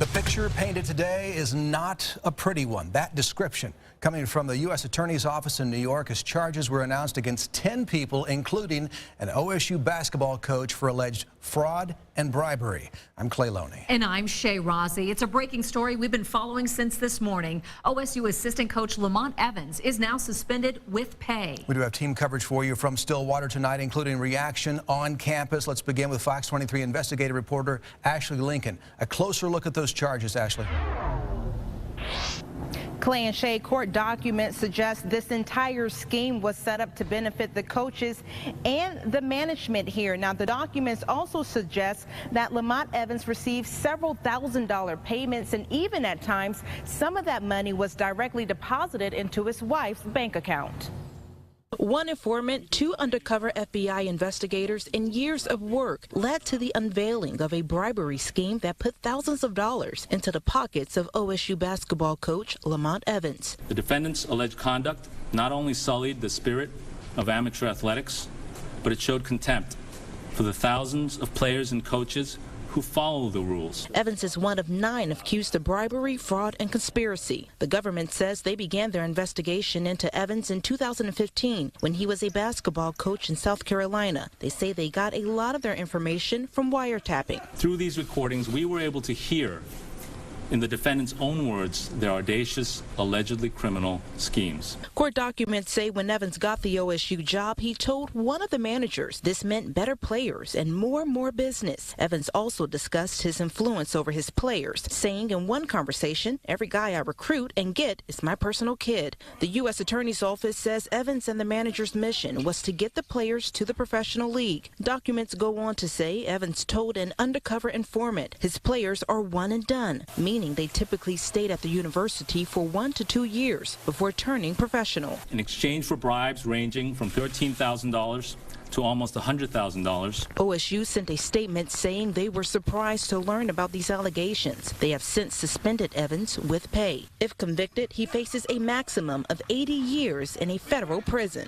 The picture painted today is not a pretty one. That description coming from the U.S. Attorney's Office in New York as charges were announced against 10 people, including an OSU basketball coach for alleged fraud and bribery. I'm Clay Loney. And I'm Shay Rossi. It's a breaking story we've been following since this morning. OSU assistant coach Lamont Evans is now suspended with pay. We do have team coverage for you from Stillwater tonight, including reaction on campus. Let's begin with Fox 23 investigative reporter Ashley Lincoln. A closer look at those charges, Ashley. Clay and Shay, court documents suggest this entire scheme was set up to benefit the coaches and the management here. Now, the documents also suggest that Lamont Evans received several $1,000 payments, and even at times, some of that money was directly deposited into his wife's bank account. One informant, two undercover FBI investigators, and years of work led to the unveiling of a bribery scheme that put thousands of dollars into the pockets of OSU basketball coach Lamont Evans. The defendant's alleged conduct not only sullied the spirit of amateur athletics, but it showed contempt for the thousands of players and coaches who follow the rules. Evans is one of 9 accused of bribery, fraud, and conspiracy. The government says they began their investigation into Evans in 2015 when he was a basketball coach in South Carolina. They say they got a lot of their information from wiretapping. Through these recordings, we were able to hear, in the defendant's own words, their audacious, allegedly criminal schemes. Court documents say when Evans got the OSU job, he told one of the managers this meant better players and more business. Evans also discussed his influence over his players, saying in one conversation, "Every guy I recruit and get is my personal kid." The U.S. Attorney's Office says Evans and the manager's mission was to get the players to the professional league. Documents go on to say Evans told an undercover informant his players are one and done, meaning they typically stayed at the university for 1 to 2 years before turning professional. In exchange for bribes ranging from $13,000 to almost $100,000. OSU sent a statement saying they were surprised to learn about these allegations. They have since suspended Evans with pay. If convicted, he faces a maximum of 80 years in a federal prison.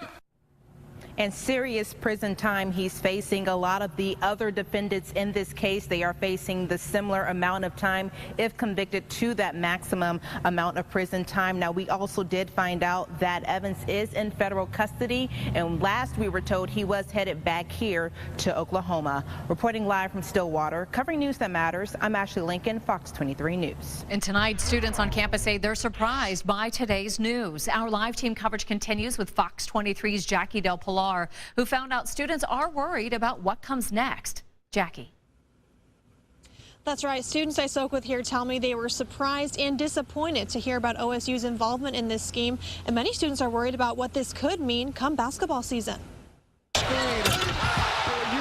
And serious prison time he's facing. A lot of the other defendants in this case, they are facing the similar amount of time if convicted to that maximum amount of prison time. Now, we also did find out that Evans is in federal custody, and last we were told he was headed back here to Oklahoma. Reporting live from Stillwater, covering news that matters, I'm Ashley Lincoln, Fox 23 News. And tonight, students on campus say they're surprised by today's news. Our live team coverage continues with Fox 23's Jackie Del Pilar, who found out students are worried about what comes next. Jackie. That's right. Students I spoke with here tell me they were surprised and disappointed to hear about OSU's involvement in this scheme, and many students are worried about what this could mean come basketball season.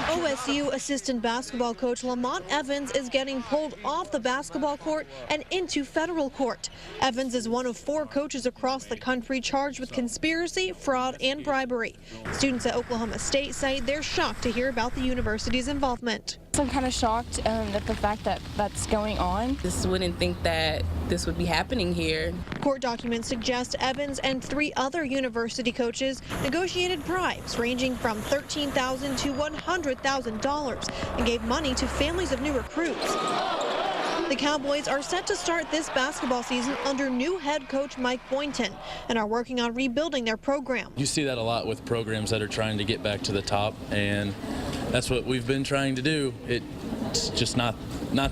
OSU assistant basketball coach Lamont Evans is getting pulled off the basketball court and into federal court. Evans is one of 4 coaches across the country charged with conspiracy, fraud, and bribery. Students at Oklahoma State say they're shocked to hear about the university's involvement. I'm kind of shocked at the fact that that's going on. Just wouldn't think that this would be happening here. Court documents suggest Evans and 3 other university coaches negotiated bribes ranging from $13,000 to $100,000 and gave money to families of new recruits. The Cowboys are set to start this basketball season under new head coach Mike Boynton and are working on rebuilding their program. You see that a lot with programs that are trying to get back to the top, and that's what we've been trying to do. It's just not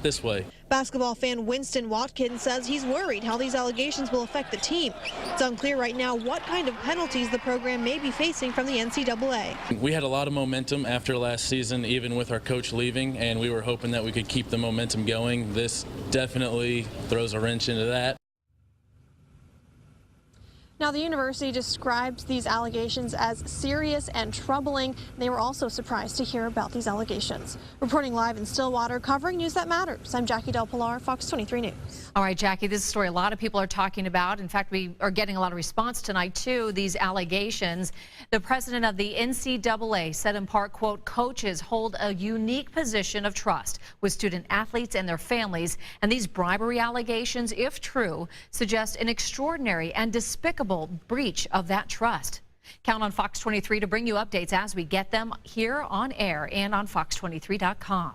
this way. Basketball fan Winston Watkins says he's worried how these allegations will affect the team. It's unclear right now what kind of penalties the program may be facing from the NCAA. We had a lot of momentum after last season, even with our coach leaving, and we were hoping that we could keep the momentum going. This definitely throws a wrench into that. Now, the university describes these allegations as serious and troubling. They were also surprised to hear about these allegations. Reporting live in Stillwater, covering news that matters, I'm Jackie Del Pilar, Fox 23 News. All right, Jackie, this is a story a lot of people are talking about. In fact, we are getting a lot of response tonight to these allegations. The president of the NCAA said in part, quote, "Coaches hold a unique position of trust with student athletes and their families, and these bribery allegations, if true, suggest an extraordinary and despicable breach of that trust." Count on Fox 23 to bring you updates as we get them here on air and on fox23.com.